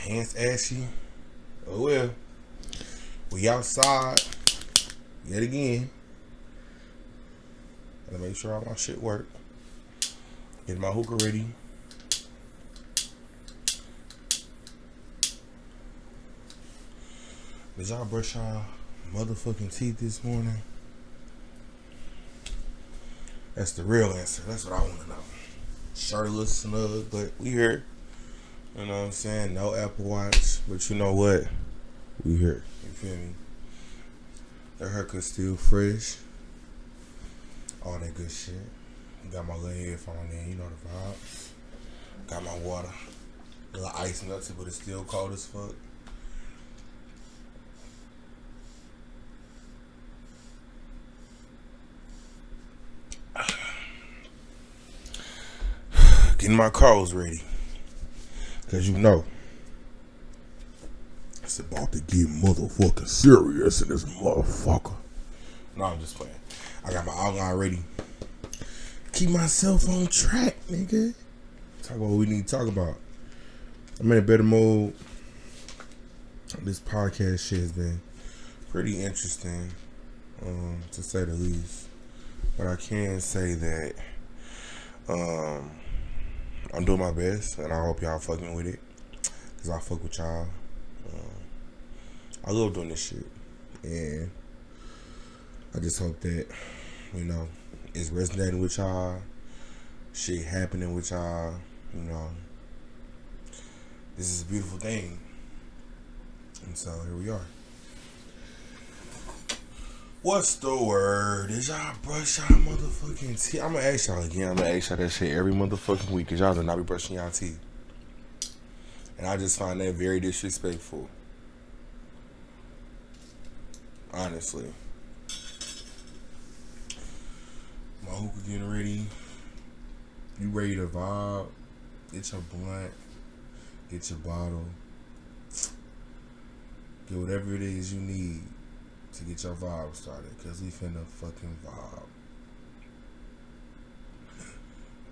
Hands ashy. Oh well. We outside. Yet again. Gotta make sure all my shit work. Get my hookah ready. Did y'all brush y'all motherfucking teeth this morning? That's the real answer. That's what I want to know. Shirtless, snug, but we here. You know what I'm saying? No Apple Watch, but you know what? We here. You feel me? The haircut still fresh. All that good shit. Got my little headphone in, you know the vibes. Got my water. A little ice nuts, but it's still cold as fuck. Getting my calls ready. Cause you know it's about to get motherfucking serious in this motherfucker. No, I'm just playing. I got my outline ready. Keep myself on track, nigga. Talk about what we need to talk about. I'm in a better mood. This podcast shit has been pretty interesting, to say the least. But I can say that I'm doing my best, and I hope y'all fucking with it. Cause I fuck with y'all. I love doing this shit, and I just hope that, you know, it's resonating with y'all. Shit happening with y'all. You know, this is a beautiful thing, and so here we are. What's the word? Did y'all brush y'all motherfucking teeth? I'm gonna ask y'all again. I'm gonna ask y'all that shit every motherfucking week, cause y'all do not be brushing y'all teeth. And I just find that very disrespectful. Honestly. My hookah getting ready. You ready to vibe? Get your blunt. Get your bottle. Get whatever it is you need to get your vibe started, cause we finna fucking vibe.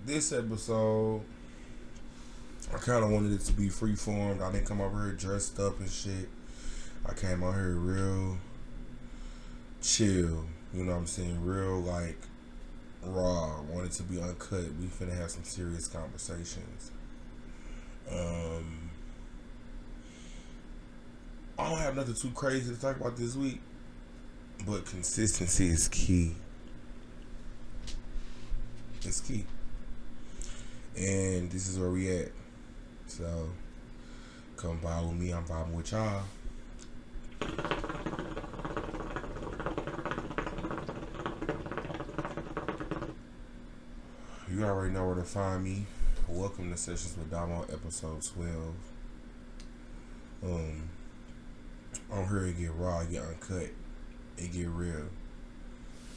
This episode, I kind of wanted it to be free-formed. I didn't come over here dressed up and shit. I came out here real chill, you know what I'm saying? Real, like, raw. Wanted to be uncut. We finna have some serious conversations. I don't have nothing too crazy to talk about this week. But consistency is key. It's key. And this is where we at. So, come vibe with me. I'm vibing with y'all. You already know where to find me. Welcome to Sessions with Damo, episode 12. On here it get raw, it get uncut. It get real,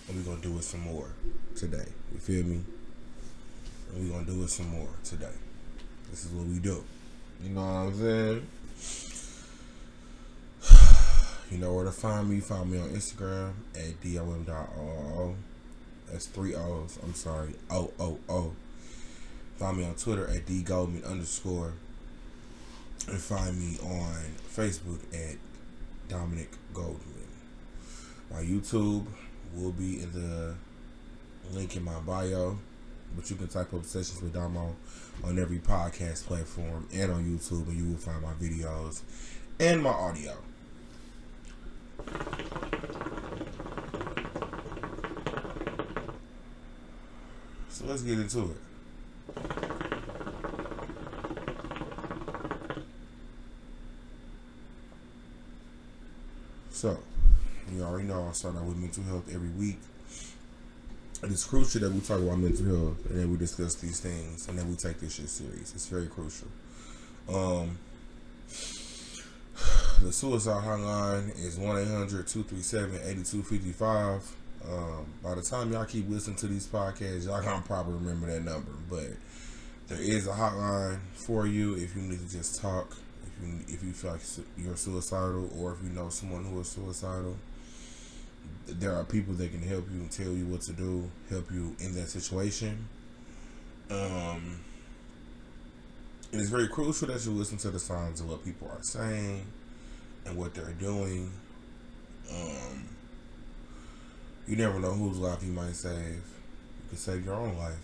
and we gonna do it some more today. You feel me? And we gonna do it some more today. This is what we do. You know what I'm saying? You know where to find me. Find me on Instagram at dom.oo. That's 3 O's. I'm sorry. O. Find me on Twitter at dgoldman_. And find me on Facebook at Dominic Goldman. My YouTube will be in the link in my bio, but you can type up Sessions with Damo on every podcast platform and on YouTube, and you will find my videos and my audio. So let's get into it. So, you already know I start out with mental health every week. And it's crucial that we talk about mental health and then we discuss these things and then we take this shit serious. It's very crucial. The suicide hotline is 1-800-237-8255. By the time y'all keep listening to these podcasts, y'all gonna probably remember that number. But there is a hotline for you if you need to just talk. If you feel like you're suicidal, or if you know someone who is suicidal, there are people that can help you and tell you what to do, help you in that situation. It is very crucial that you listen to the signs of what people are saying and what they're doing. Um, you never know whose life you might save. You can save your own life.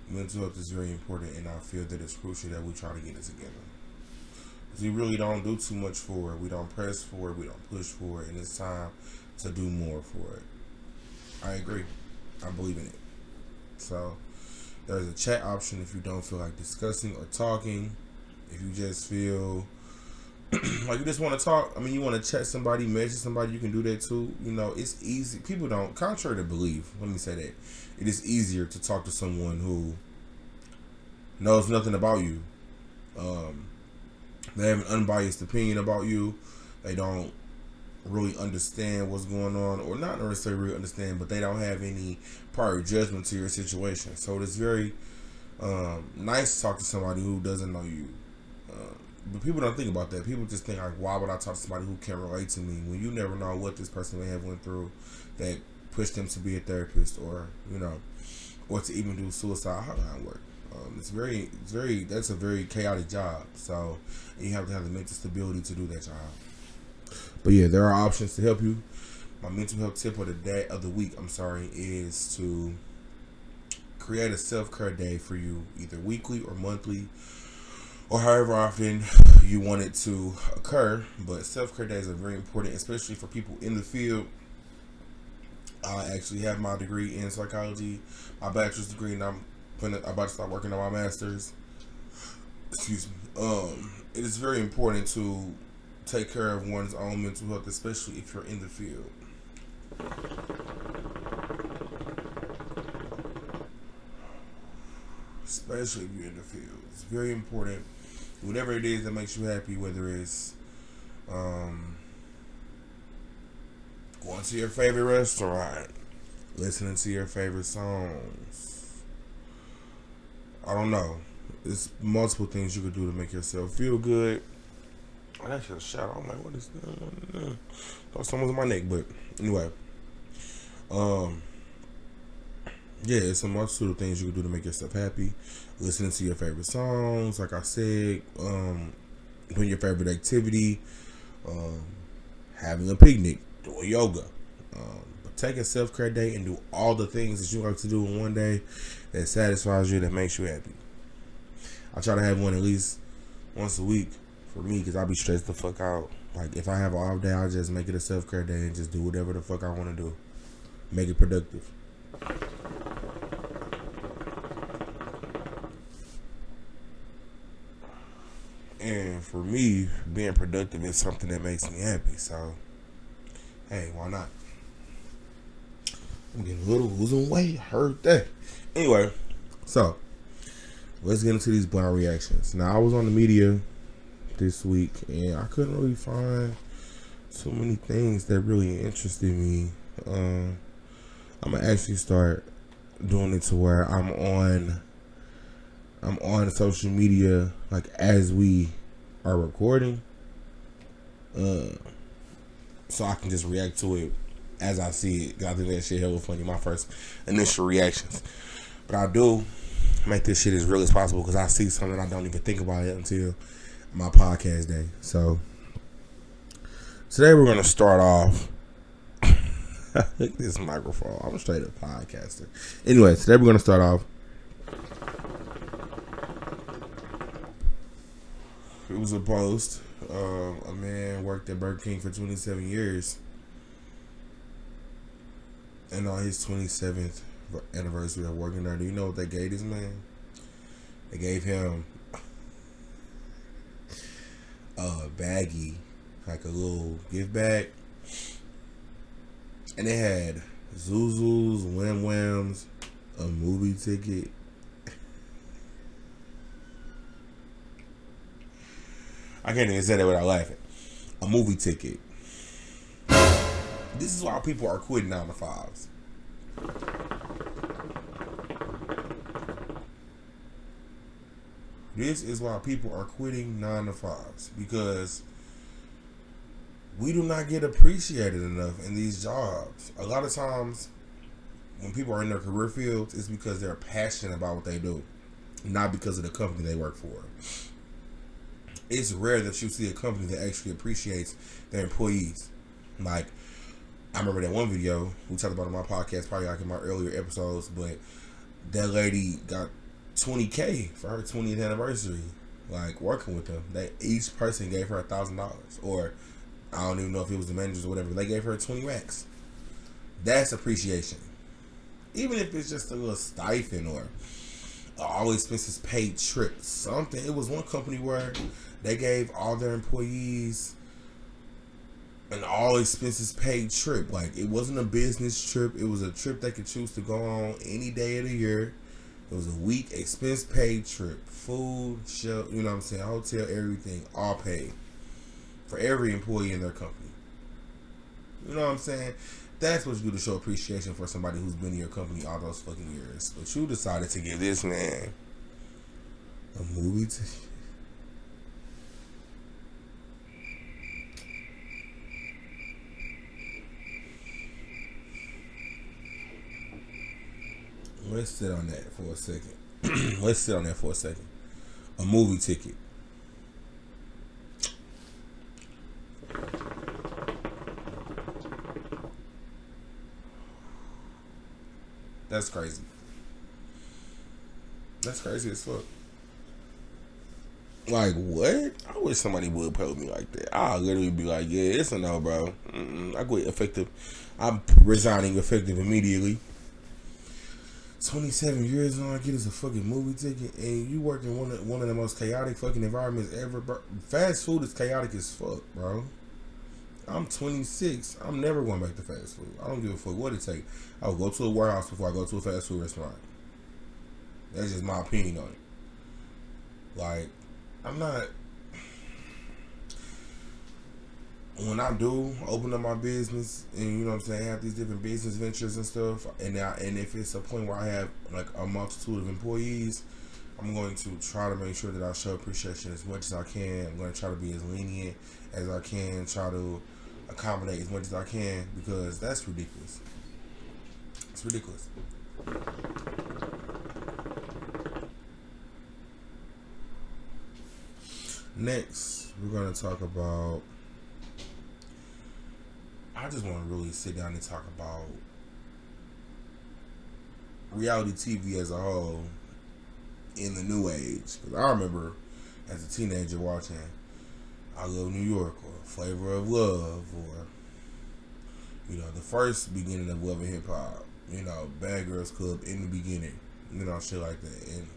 Mental health is very important, and I feel that it's crucial that we try to get it together. Because we really don't do too much for it. We don't press for it. We don't push for it. And it's time to do more for it. I agree. I believe in it. So, there's a chat option if you don't feel like discussing or talking. If you just feel like you just want to talk, I mean, you want to chat somebody, message somebody, you can do that too. You know, it's easy. People don't, contrary to belief, let me say that, it is easier to talk to someone who knows nothing about you. They have an unbiased opinion about you. They don't really understand what's going on, or not necessarily really understand, but they don't have any prior judgment to your situation. So it's very nice to talk to somebody who doesn't know you. But people don't think about that. People just think like, why would I talk to somebody who can't relate to me? When you never know what this person may have went through that pushed them to be a therapist, or or to even do suicide hotline work. That's a very chaotic job. So you have to have the mental stability to do that job. But yeah, there are options to help you. My mental health tip of the week, is to create a self-care day for you, either weekly or monthly, or however often you want it to occur. But self-care days are very important, especially for people in the field. I actually have my degree in psychology, my bachelor's degree, and I'm about to start working on my master's. Excuse me. It is very important to take care of one's own mental health, especially if you're in the field. Especially if you're in the field. It's very important. Whatever it is that makes you happy, whether it's going to your favorite restaurant, listening to your favorite songs. I don't know. There's multiple things you could do to make yourself feel good. I actually shot. I'm like, what is that? Thought someone was on my neck, but anyway. Yeah, it's a multitude of things you can do to make yourself happy. Listening to your favorite songs, like I said, doing your favorite activity, having a picnic, doing yoga. But take a self-care day and do all the things that you like to do in one day that satisfies you, that makes you happy. I try to have one at least once a week for me, because I be stressed the fuck out. Like, if I have an off day, I'll just make it a self-care day and just do whatever the fuck I want to do. Make it productive. And for me, being productive is something that makes me happy. So, hey, why not? I'm getting a little losing weight. Heard that. Anyway, so let's get into these blind reactions. Now, I was on the media this week, and I couldn't really find too many things that really interested me. I'm gonna actually start doing it to where I'm on social media like as we are recording, so I can just react to it as I see it. I think that shit hella funny. My first initial reactions, but I do make this shit as real as possible, because I see something I don't even think about it until my podcast day. So today we're gonna start off. Look at this microphone. I'm a straight up podcaster. Anyway, today we're gonna start off. It was a post. A man worked at Burger King for 27 years. And on his 27th anniversary of working there, do you know what they gave this man? They gave him a baggie, like a little gift bag. And it had Zuzus, Wham Whams, a movie ticket. I can't even say that without laughing. A movie ticket. This is why people are quitting 9 to 5s. This is why people are quitting 9 to 5s. Because we do not get appreciated enough in these jobs. A lot of times, when people are in their career fields, it's because they're passionate about what they do. not because of the company they work for. It's rare that you see a company that actually appreciates their employees. Like, I remember that one video we talked about on my podcast, probably like in my earlier episodes, but that lady got $20K for her 20th anniversary, like working with them. That each person gave her $1,000, or I don't even know if it was the managers or whatever. They gave her 20 racks. That's appreciation. Even if it's just a little stipend or all expenses paid trip, something. It was one company where they gave all their employees an all expenses paid trip. Like, it wasn't a business trip. It was a trip they could choose to go on any day of the year. It was a week expense paid trip. Food, shelter, you know what I'm saying, hotel, everything, all paid for every employee in their company. You know what I'm saying? That's what you do to show appreciation for somebody who's been in your company all those fucking years. But you decided to give this man a movie ticket. Let's sit on that for a second. Let's sit on that for a second. A movie ticket. That's crazy. That's crazy as fuck. Like, what? I wish somebody would pay me like that. I'll literally be like, yeah, it's a no, bro. I quit effective. I'm resigning effective immediately. 27 years and all I get is a fucking movie ticket, and you work in one of the most chaotic fucking environments ever, bro. Fast food is chaotic as fuck, bro. I'm 26. I'm never going back to fast food. I don't give a fuck what it takes. I will go to a warehouse before I go to a fast food restaurant. That's just my opinion on it. Like, I'm not. When I do open up my business and, you know what I'm saying, have these different business ventures and stuff, and if it's a point where I have like a multitude of employees, I'm going to try to make sure that I show appreciation as much as I can. I'm going to try to be as lenient as I can, try to accommodate as much as I can, because that's ridiculous. It's ridiculous. Next, we're going to talk about, I just want to really sit down and talk about reality TV as a whole in the new age. Because I remember as a teenager watching I Love New York or Flavor of Love, or, you know, the first beginning of Love and Hip Hop, you know, Bad Girls Club in the beginning, you know, shit like that. And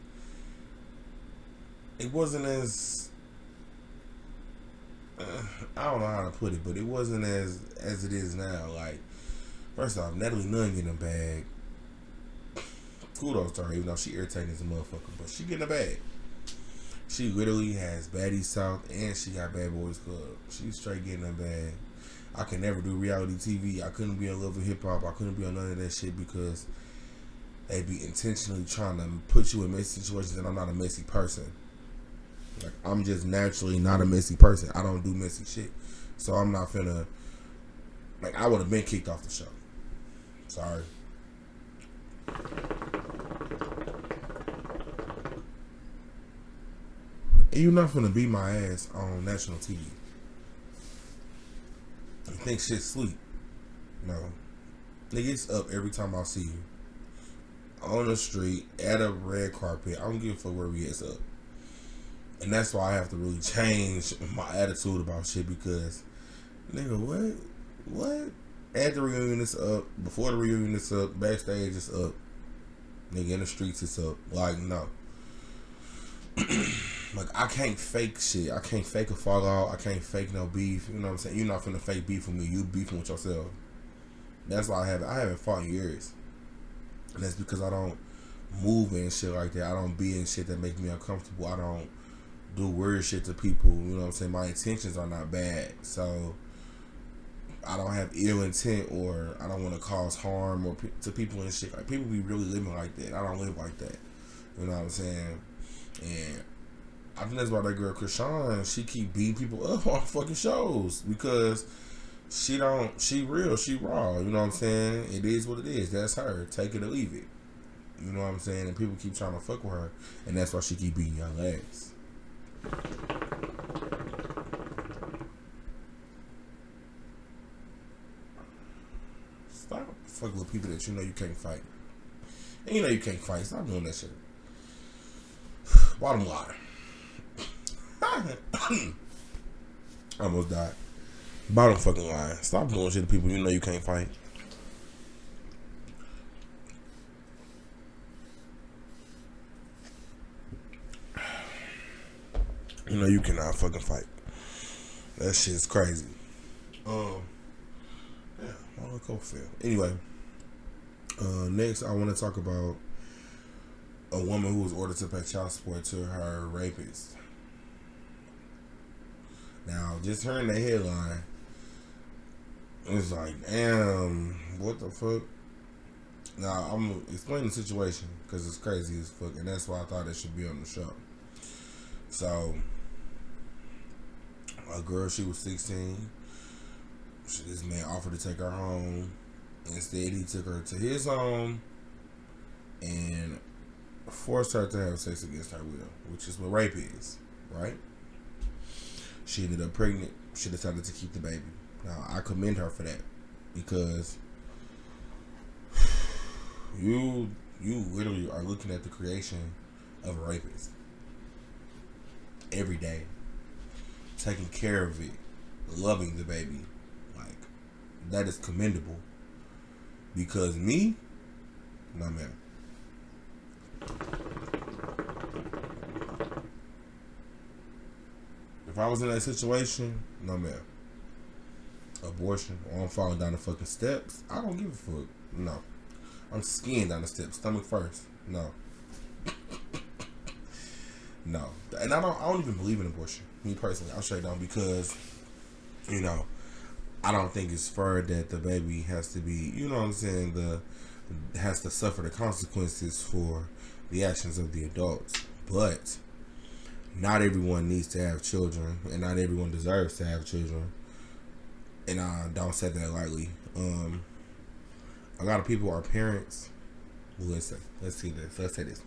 it wasn't as, I don't know how to put it, but it wasn't as it is now. Like, first off, Natalie Nunn getting a bag. Kudos to her, even though she irritating as a motherfucker, but she getting a bag. She literally has Baddie South and she got Bad Boys Club. She's straight getting a bag. I can never do reality TV. I couldn't be on Love and Hip Hop. I couldn't be on none of that shit because they be intentionally trying to put you in messy situations, and I'm not a messy person. Like, I'm just naturally not a messy person. I don't do messy shit. So I'm not finna, like, I would have been kicked off the show. Sorry. And you're not finna beat my ass on national TV. You think shit's sweet. No. Nigga, it's up every time I see you. On the street, at a red carpet. I don't give a fuck where we at, it's up. And that's why I have to really change my attitude about shit, because, nigga, what? At the reunion, it's up. Before the reunion, it's up. Backstage, it's up. Nigga, in the streets, it's up. Like, no. Like, I can't fake shit. I can't fake a fallout. I can't fake no beef. You know what I'm saying? You're not finna fake beef with me. You beefing with yourself. That's why I haven't fought in years. And that's because I don't move in shit like that. I don't be in shit that make me uncomfortable. I don't do weird shit to people. You know what I'm saying? My intentions are not bad. So I don't have ill intent, or I don't want to cause harm or to people and shit. Like, people be really living like that. I don't live like that. You know what I'm saying? And I think that's why that girl Krishan, she keep beating people up on fucking shows, because she real, she raw. You know what I'm saying? It is what it is. That's her. Take it or leave it. You know what I'm saying? And people keep trying to fuck with her, and that's why she keep beating y'all ass. Stop fucking with people that you know you can't fight. And you know you can't fight. Stop doing that shit. Bottom line. I almost died. Bottom fucking line. Stop doing shit to people you know you can't fight. You know you cannot fucking fight. That shit's crazy. Yeah, my little coat fail. Anyway, next I want to talk about a woman who was ordered to pay child support to her rapist. Now, just hearing the headline, it's like, damn, what the fuck? Now, I'm going to explain the situation because it's crazy as fuck, and that's why I thought it should be on the show. So, a girl, she was 16. This man offered to take her home. Instead, he took her to his home and forced her to have sex against her will, which is what rape is, right? She ended up pregnant. She decided to keep the baby. Now, I commend her for that because you literally are looking at the creation of a rapist every day, taking care of it, loving the baby. Like, that is commendable. Because me, no man. If I was in that situation, no man. Abortion, or I'm falling down the fucking steps, I don't give a fuck. No. I'm skiing down the steps, stomach first. No. No. And I don't even believe in abortion. Me personally, I'll straight down because, you know, I don't think it's fair that the baby has to be, you know what I'm saying, has to suffer the consequences for the actions of the adults. But not everyone needs to have children, and not everyone deserves to have children. And I don't say that lightly. A lot of people are parents. Listen, let's say this.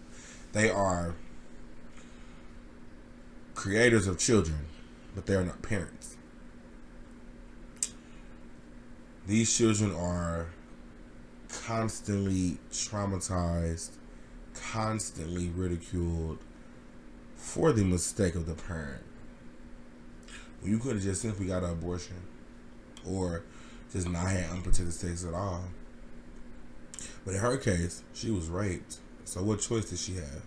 They are creators of children, but they are not parents. These children are constantly traumatized, constantly ridiculed for the mistake of the parent. When you could have just simply got an abortion or just not had unprotected sex at all. But in her case, she was raped. So what choice did she have?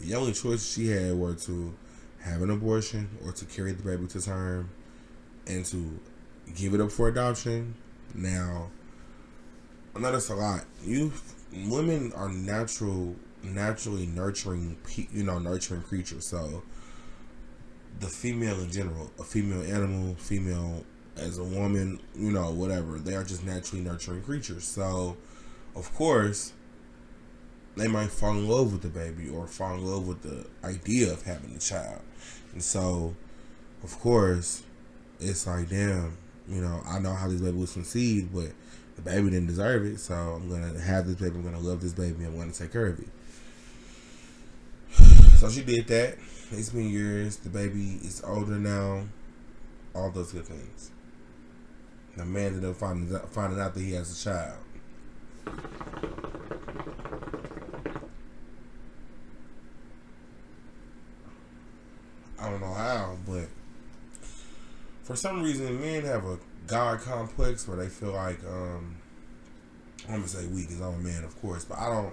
The only choices she had were to have an abortion or to carry the baby to term and to give it up for adoption. Now, I know that's a lot. Women are naturally nurturing, nurturing creatures. So, the female in general, a female animal, female as a woman, whatever, they are just naturally nurturing creatures. So, of course, they might fall in love with the baby or fall in love with the idea of having a child. And so, of course, it's like, damn, I know how this baby was conceived, but the baby didn't deserve it, so I'm going to have this baby, I'm going to love this baby, I'm going to take care of it. So she did that. It's been years. The baby is older now. All those good things. The man ended up finding out that he has a child. I don't know how, but for some reason, men have a God complex where they feel like, I'm gonna say we, because I'm a man, of course, but I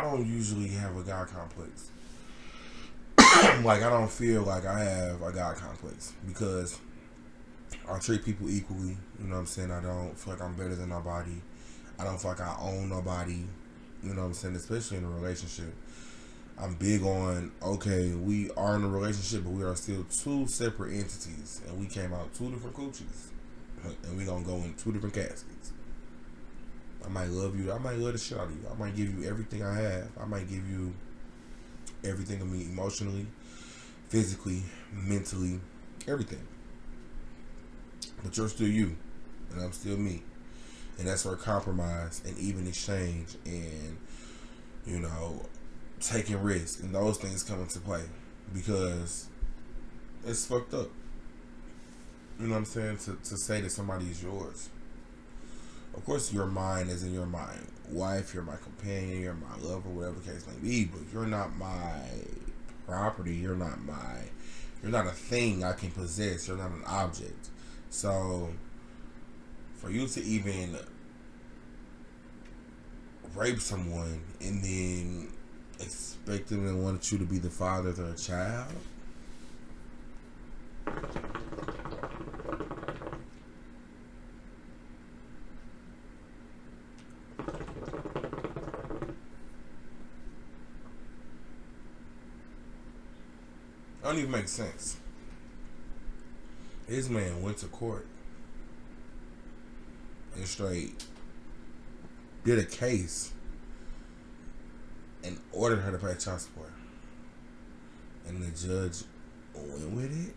don't usually have a God complex. Like, I don't feel like I have a God complex because I treat people equally. You know what I'm saying? I don't feel like I'm better than nobody. I don't feel like I own nobody. You know what I'm saying? Especially in a relationship. I'm big on, okay, we are in a relationship, but we are still two separate entities. And we came out two different coochies. And we gonna go in two different caskets. I might love you. I might love the shit out of you. I might give you everything I have. I might give you everything of me emotionally, physically, mentally, everything. But you're still you. And I'm still me. And that's where compromise and even exchange and you know, taking risks, and those things come into play because it's fucked up. You know what I'm saying? To say that somebody is yours. Of course, your mind is in your mind. Wife, you're my companion, you're my lover, whatever the case may be, but you're not my property. You're not a thing I can possess. You're not an object. So, for you to even rape someone and then expect them and want you to be the father of their child, don't even make sense. This man went to court and straight did a case and ordered her to pay child support, and the judge went with it.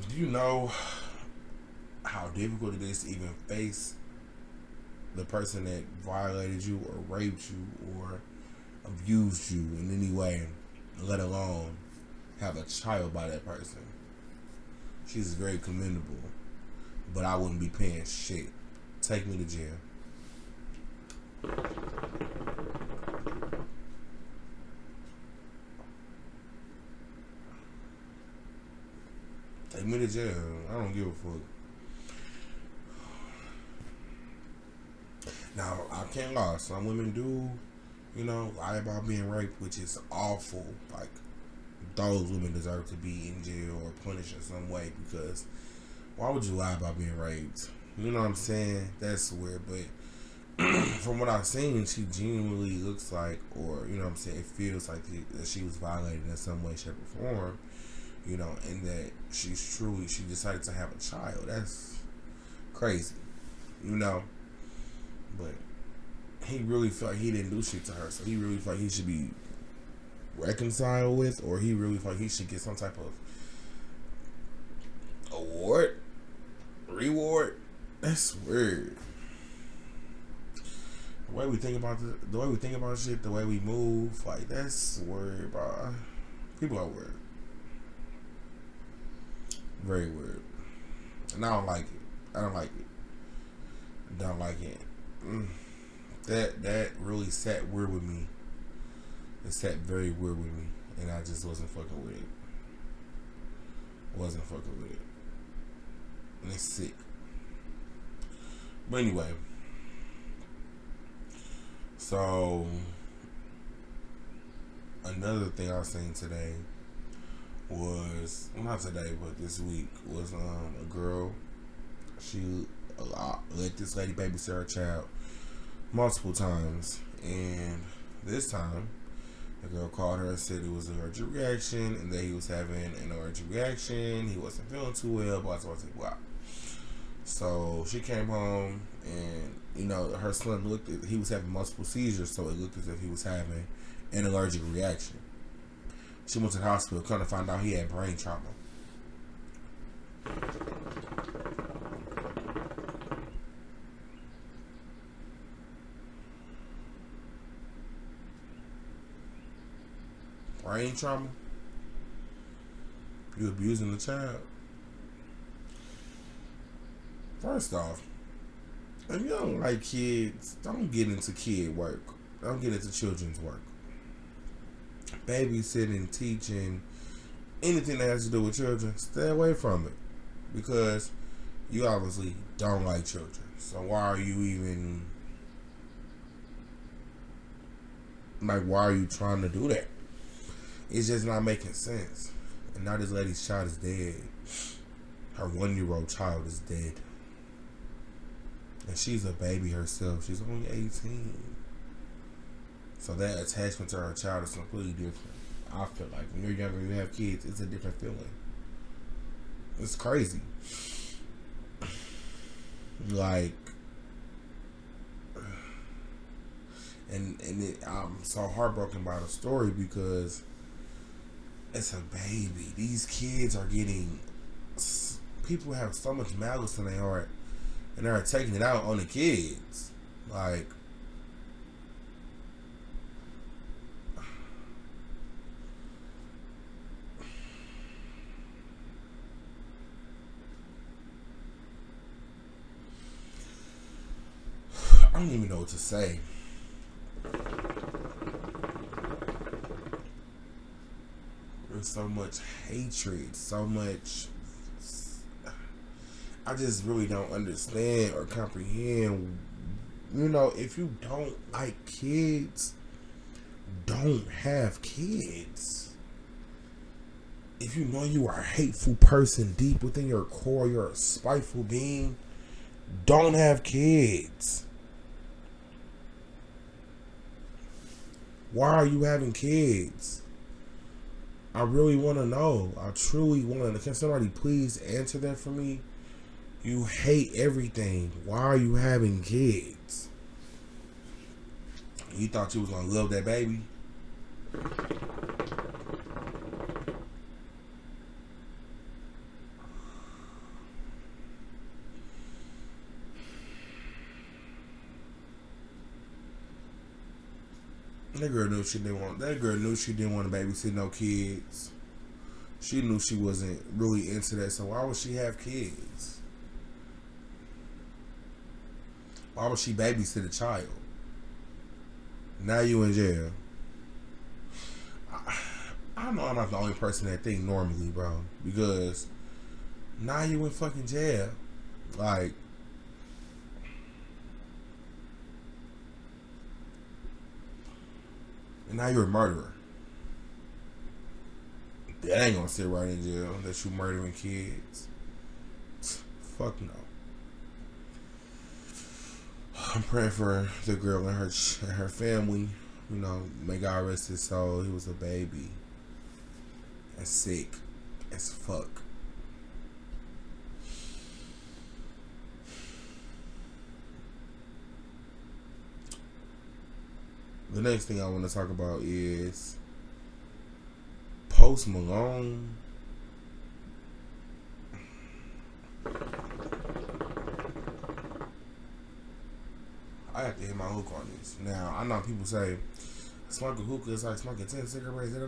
Do you know how difficult it is to even face the person that violated you or raped you or abused you in any way, let alone have a child by that person? She's very commendable, but I wouldn't be paying shit. Take me to jail. Take me to jail. I don't give a fuck. Now, I can't lie. Some women do, lie about being raped, which is awful. Like, those women deserve to be in jail or punished in some way, because why would you lie about being raped? You know what I'm saying? That's weird, but from what I've seen, she genuinely looks like, or, it feels like that she was violated in some way, shape, or form, and that she decided to have a child. That's crazy, but he really felt like he didn't do shit to her, so he really felt like he should be reconciled with, or he really felt like he should get some type of reward. That's weird. The way we think about shit, the way we move, like, that's weird, bro. People are weird, very weird, and I don't like it. Don't like it. That really sat weird with me. It sat very weird with me, and I just wasn't fucking with it. And it's sick. But anyway, so another thing I was saying today was, well, not today, but this week, was a girl. She let this lady babysit her child multiple times, and this time the girl called her and said it was an allergic reaction, and that he was having an allergic reaction. He wasn't feeling too well, blah, blah, blah. So she came home, and her son he was having multiple seizures, so it looked as if he was having an allergic reaction. She went to the hospital, kind of find out he had brain trauma. Brain trauma? You abusing the child? First off, if you don't like kids, don't get into kid work. Don't get into children's work. Babysitting, teaching, anything that has to do with children, stay away from it. Because you obviously don't like children. So why are you trying to do that? It's just not making sense. And now this lady's child is dead. Her 1-year-old child is dead. And she's a baby herself. She's only 18. So that attachment to her child is completely different. I feel like when you're younger and you have kids, it's a different feeling. It's crazy. Like, I'm so heartbroken by the story because it's a baby. These kids are getting, people have so much malice in their heart and they're taking it out on the kids. Like, I don't even know what to say. There's so much hatred, so much. I just really don't understand or comprehend. You know, if you don't like kids, don't have kids. If you know you are a hateful person deep within your core, you're a spiteful being, don't have kids. Why are you having kids? I really want to know. I truly want to know. Can somebody please answer that for me? You hate everything. Why are you having kids? You thought you was going to love that baby? That girl knew she didn't want. That girl knew she didn't want to babysit no kids. She knew she wasn't really into that. So why would she have kids? Why would she babysit a child? Now you in jail. I know I'm not the only person that think normally, bro. Because now you in fucking jail. Like, and now you're a murderer. That ain't gonna sit right in jail that you murdering kids. Fuck no. I'm praying for the girl and her family. You know, may God rest his soul. He was a baby and sick as fuck. The next thing I want to talk about is Post Malone. I have to hit my hook on this. Now, I know people say smoking hookah is like smoking 10 cigarettes. Do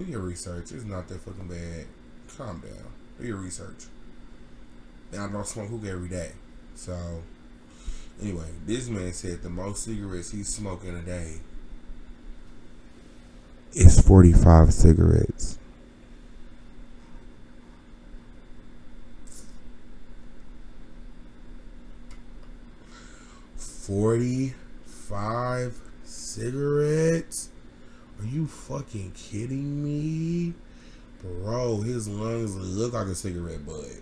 your research. It's not that fucking bad. Calm down. Do your research. And I don't smoke hookah every day. So, anyway, this man said the most cigarettes he's smoking a day is 45 cigarettes. $45 cigarettes? Are you fucking kidding me? Bro, his lungs look like a cigarette butt.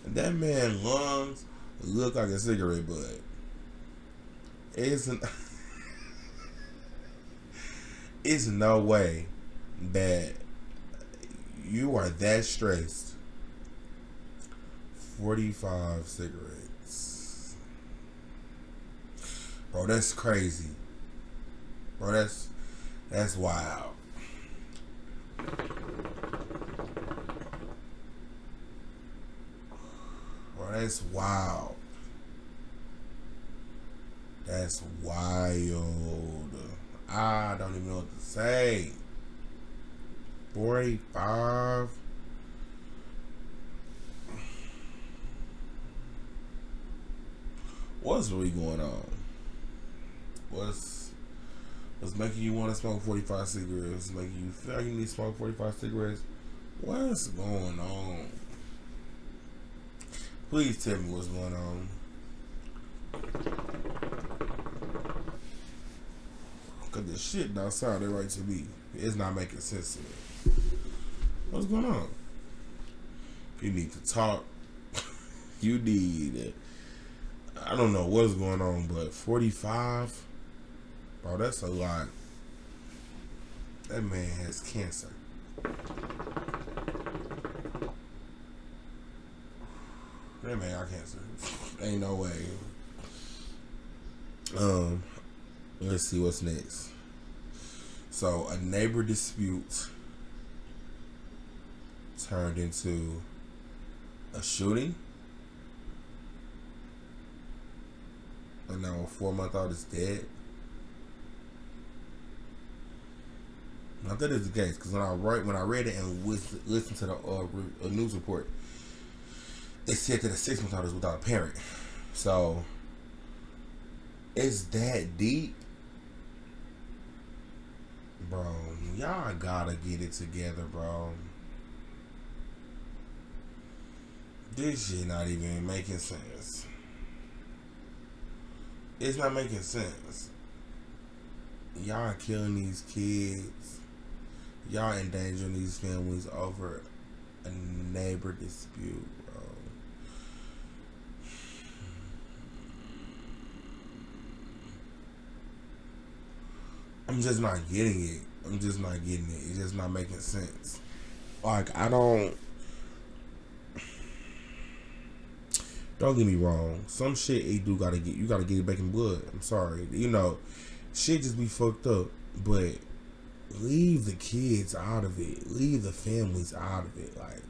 That man's lungs look like a cigarette butt. It's no way that you are that stressed. 45 cigarettes. Bro, that's crazy. Bro, that's wild. Bro, that's wild. That's wild. I don't even know what to say. 45. What's really going on? What's making you want to smoke 45 cigarettes? Making you feel like you need to smoke 45 cigarettes? What's going on? Please tell me what's going on. Cause this shit don't sound right to me. It's not making sense to me. What's going on? You need to talk. You need it. I don't know what's going on, but 45, bro, that's a lot. That man has cancer. That man got cancer. Ain't no way. Um, let's see what's next. So a neighbor dispute turned into a shooting, and now a 4-month-old is dead. Now that is the case, because when I read it and listened to the news report, it said that a 6-month-old is without a parent. So it's that deep, bro. Y'all gotta get it together, bro. This shit not even making sense. It's not making sense. Y'all killing these kids. Y'all endangering these families over a neighbor dispute, bro. I'm just not getting it. It's just not making sense. Like, I don't get me wrong. Some shit you gotta get it back in blood. I'm sorry. Shit just be fucked up. But leave the kids out of it. Leave the families out of it. Like,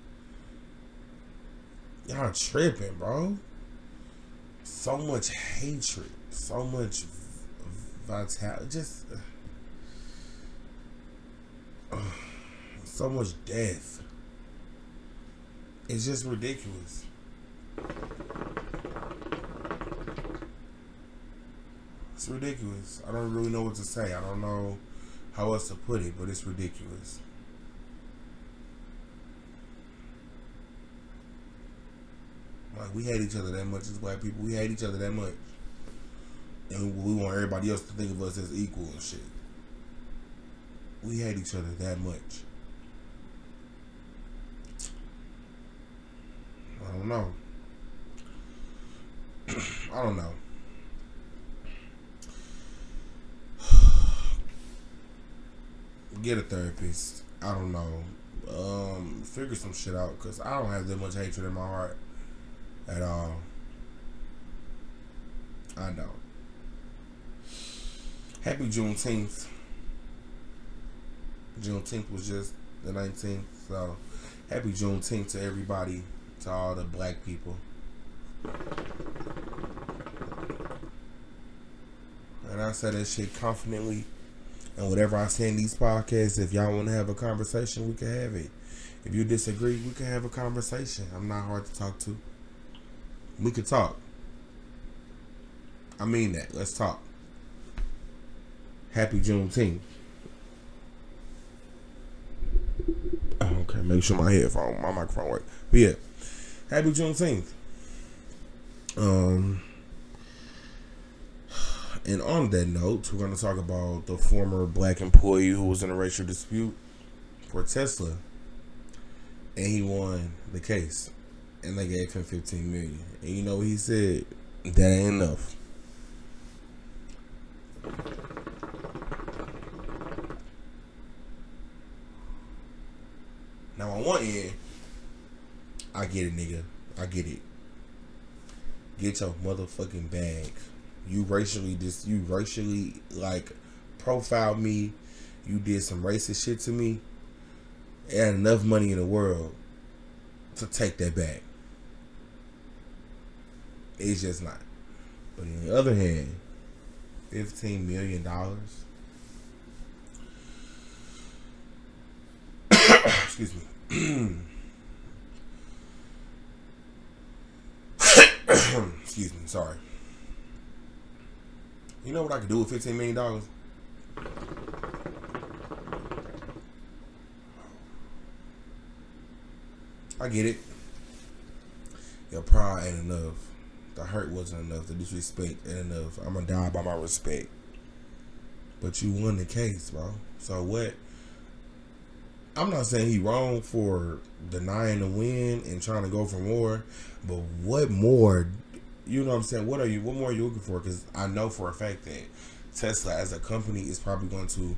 y'all tripping, bro. So much hatred. So much vitality. Just so much death. It's just ridiculous. It's ridiculous. I don't really know what to say. I don't know how else to put it, but it's ridiculous. Like, we hate each other that much as black people. We hate each other that much. And we want everybody else to think of us as equal and shit. We hate each other that much. I don't know. I don't know. Get a therapist. I don't know. Figure some shit out, because I don't have that much hatred in my heart at all. I don't. Happy Juneteenth. Juneteenth was just the 19th, so happy Juneteenth to everybody, to all the black people. And I say that shit confidently. And whatever I say in these podcasts, if y'all want to have a conversation, we can have it. If you disagree, we can have a conversation. I'm not hard to talk to. We could talk. I mean that. Let's talk. Happy Juneteenth. Okay, make sure my microphone works. But yeah, happy Juneteenth. And on that note, we're going to talk about the former black employee who was in a racial dispute for Tesla, and he won the case, and they gave him $15 million. And you know what he said? That ain't enough. Now on one end, I get it, nigga. I get it. Get your motherfucking bag. You racially like profiled me. You did some racist shit to me. You had enough money in the world to take that back. It's just not. But on the other hand, $15 million. Excuse me. Excuse me, sorry. You know what I could do with $15 million? I get it. Your pride ain't enough. The hurt wasn't enough. The disrespect ain't enough. I'm gonna die by my respect. But you won the case, bro. So what? I'm not saying he wrong for denying the win and trying to go for more, but what more? You know what I'm saying? What more are you looking for? Because I know for a fact that Tesla as a company is probably going to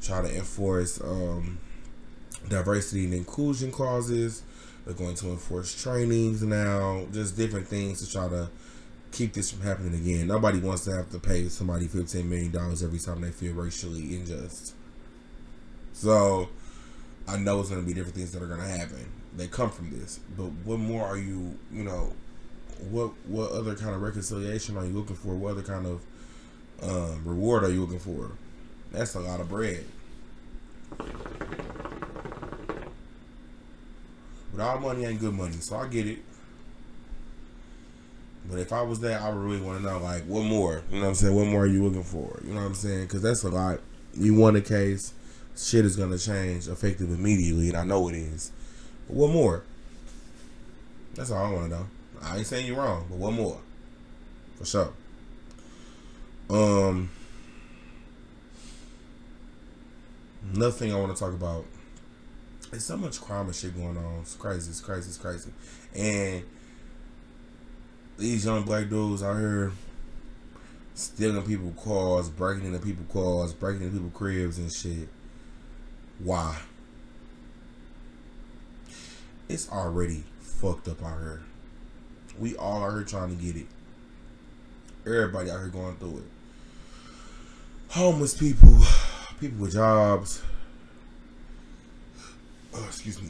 try to enforce diversity and inclusion clauses. They're going to enforce trainings now, just different things to try to keep this from happening again. Nobody wants to have to pay somebody $15 million every time they feel racially unjust. So I know it's going to be different things that are going to happen. They come from this. But what more are you, what other kind of reconciliation are you looking for? What other kind of reward are you looking for? That's a lot of bread. But all money ain't good money, so I get it. But if I was there, I would really want to know, like, what more? You know what I'm saying? What more are you looking for? You know what I'm saying? Because that's a lot. You want a case, shit is going to change effective immediately, and I know it is. But what more? That's all I want to know. I ain't saying you're wrong, but what more? For sure. Another thing I want to talk about. There's so much crime and shit going on. It's crazy. It's crazy. It's crazy. And these young black dudes out here stealing people's cars, breaking into people's cars, breaking into people's cribs and shit. Why? It's already fucked up out here. We all out here trying to get it. Everybody out here going through it. Homeless people, people with jobs.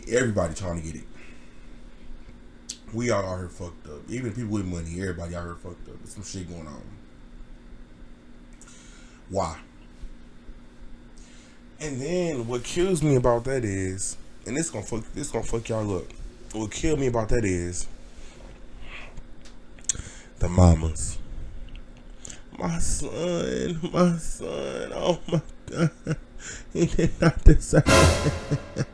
Everybody trying to get it. We all out here fucked up. Even people with money, everybody out here fucked up. There's some shit going on. Why? And then what kills me about that is, and this gonna fuck y'all up. What killed me about that is the mamas. My son, oh my God. He did not deserve it.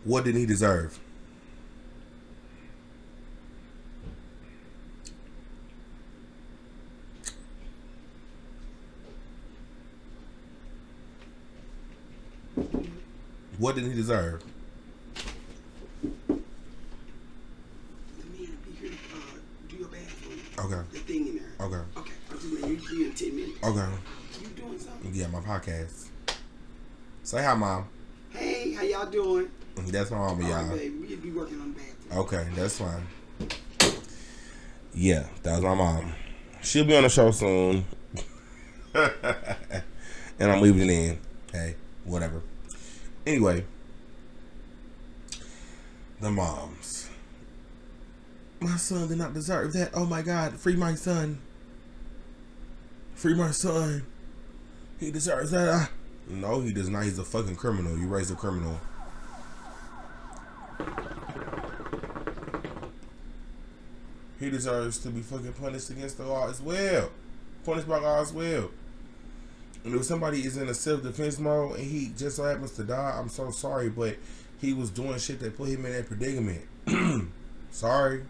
What did he deserve? What did he deserve? The man be here do your bathroom. Okay. The thing in there. Okay. Okay. I'm just gonna use you in 10 minutes. Okay. You doing something? Yeah, my podcast. Say hi, Mom. Hey, how y'all doing? That's my mama, y'all. Alright, baby. We'll be working on the bathroom. Okay, that's fine. Yeah, that was my mom. She'll be on the show soon. And I'm leaving it in. Hey, whatever. Anyway, the moms. My son did not deserve that. Oh my God, free my son. Free my son. He deserves that. No, he does not. He's a fucking criminal. You raised a criminal. He deserves to be fucking punished against the law as well. Punished by law as well. And if somebody is in a self-defense mode and he just so happens to die, I'm so sorry, but he was doing shit that put him in that predicament. Sorry.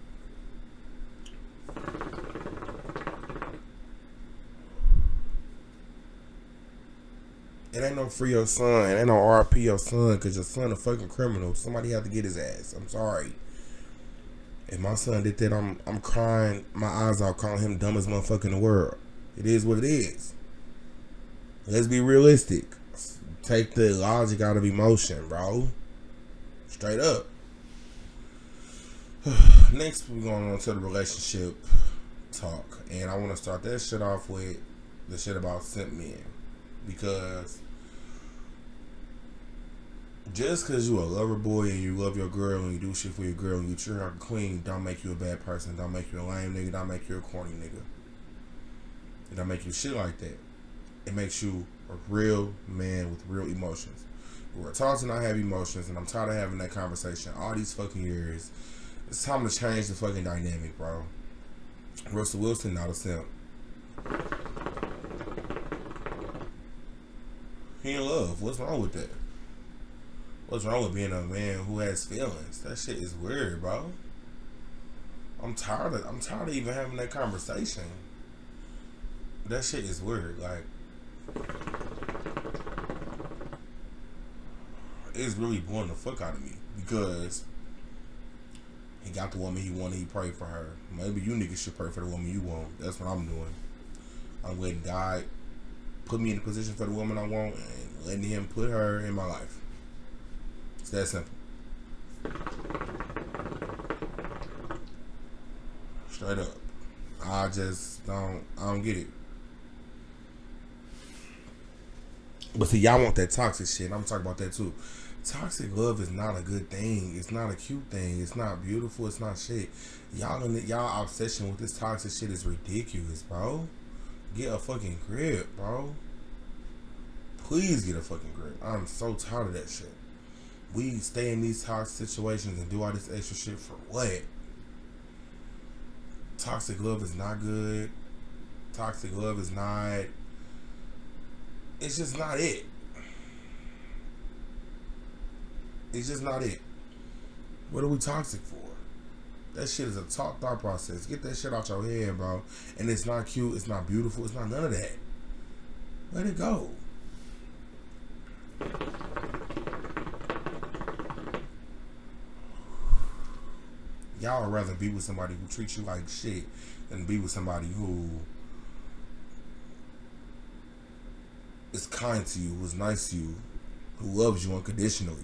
It ain't no free your son. It ain't no RP your son because your son a fucking criminal. Somebody have to get his ass. I'm sorry. If my son did that, I'm crying my eyes out, calling him dumbest motherfucker in the world. It is what it is. Let's be realistic. Take the logic out of emotion, bro. Straight up. Next, we're going on to the relationship talk. And I want to start that shit off with the shit about simp men. Because just because you a lover boy and you love your girl and you do shit for your girl and you treat her like a queen, don't make you a bad person. Don't make you a lame nigga. Don't make you a corny nigga. It don't make you shit like that. It makes you a real man with real emotions. We're taught to not have emotions, and I'm tired of having that conversation all these fucking years. It's time to change the fucking dynamic, bro. Russell Wilson, not a simp. He in love. What's wrong with that? What's wrong with being a man who has feelings? That shit is weird, bro. I'm tired of even having that conversation. That shit is weird. Like, it's really blowing the fuck out of me because he got the woman he wanted. He prayed for her. Maybe you niggas should pray for the woman you want. That's what I'm doing. I'm letting God put me in the position for the woman I want and letting him put her in my life. It's that simple. Straight up. I don't get it. But see, y'all want that toxic shit. I'm talking about that too. Toxic love is not a good thing. It's not a cute thing. It's not beautiful. It's not shit. Y'all obsession with this toxic shit is ridiculous, bro. Get a fucking grip, bro. Please get a fucking grip. I'm so tired of that shit. We stay in these toxic situations and do all this extra shit for what? Toxic love is not good. Toxic love is not. It's just not it. It's just not it. What are we toxic for? That shit is a thought process. Get that shit out your head, bro. And it's not cute. It's not beautiful. It's not none of that. Let it go. Y'all would rather be with somebody who treats you like shit than be with somebody who is kind to you, who's nice to you, who loves you unconditionally.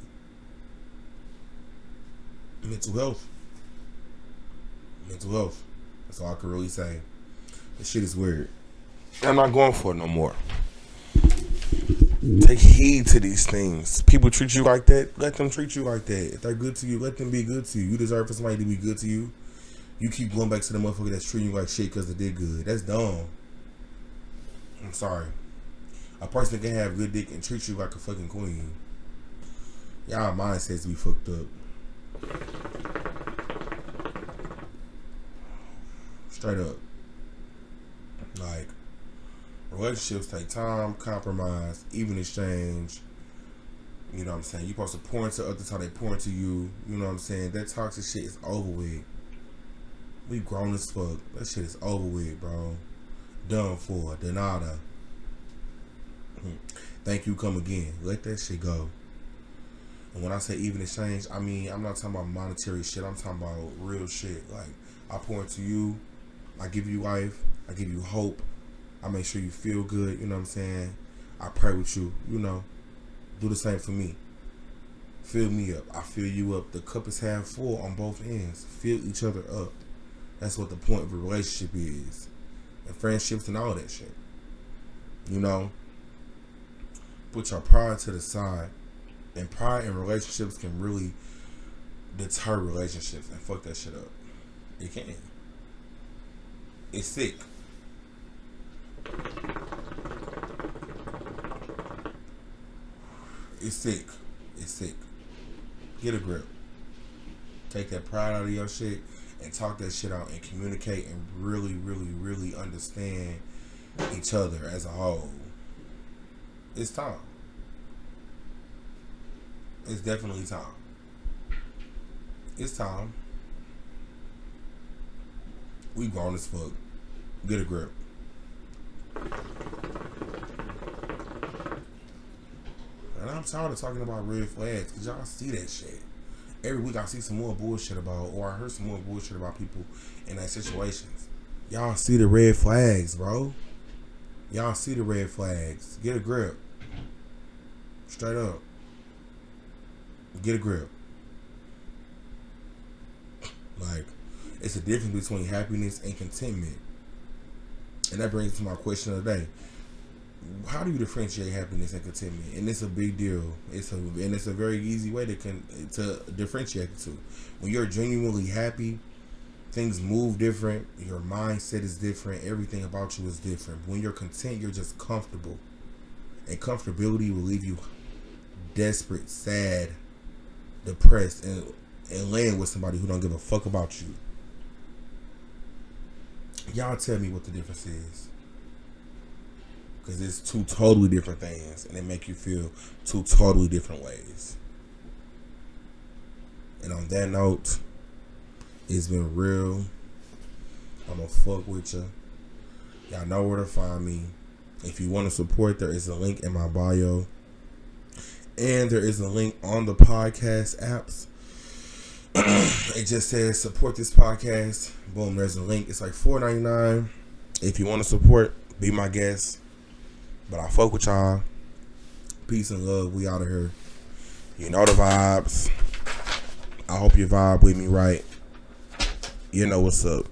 Mental health. Mental health. That's all I can really say. This shit is weird. I'm not going for it no more. Take heed to these things. People treat you like that, let them treat you like that. If they're good to you, let them be good to you. You deserve for somebody to be good to you. You keep going back to the motherfucker that's treating you like shit because they did good. That's dumb. I'm sorry. A person can have good dick and treat you like a fucking queen. Y'all mindsets be fucked up. Straight up. Like, relationships take time, compromise, even exchange. You know what I'm saying? You're supposed to pour into others how they pour into you. You know what I'm saying? That toxic shit is over with. We grown as fuck. That shit is over with, bro. Done for. De nada. Thank you, come again. Let that shit go. And when I say even exchange, I mean, I'm not talking about monetary shit. I'm talking about real shit. Like, I pour into you. I give you life. I give you hope. I make sure you feel good. You know what I'm saying? I pray with you. You know. Do the same for me. Fill me up. I fill you up. The cup is half full on both ends. Fill each other up. That's what the point of a relationship is. And friendships and all that shit. You know? Put your pride to the side. And pride in relationships can really deter relationships and fuck that shit up. It can. It's sick. It's sick. It's sick. Get a grip. Take that pride out of your shit and talk that shit out and communicate and really, really, really understand each other as a whole. It's time. It's definitely time. It's time. We grown as fuck. Get a grip. And I'm tired of talking about red flags because y'all see that shit. Every week I see some more bullshit about, or I heard some more bullshit about people in that situations. Y'all see the red flags, bro. Y'all see the red flags. Get a grip. Straight up. Get a grip. Like, it's a difference between happiness and contentment. And that brings me to my question of the day. How do you differentiate happiness and contentment? And it's a big deal. It's a very easy way to differentiate the two. When you're genuinely happy, things move different. Your mindset is different. Everything about you is different. When you're content, you're just comfortable. And comfortability will leave you desperate, sad, depressed, and laying with somebody who don't give a fuck about you. Y'all tell me what the difference is. Because it's two totally different things. And they make you feel two totally different ways. And on that note, it's been real. I'm going to fuck with you. Y'all know where to find me. If you want to support, there is a link in my bio. And there is a link on the podcast apps. It just says support this podcast. Boom, there's a link. It's like $4.99. If you want to support, be my guest. But I fuck with y'all. Peace and love. We out of here. You know the vibes. I hope you vibe with me right. You know what's up.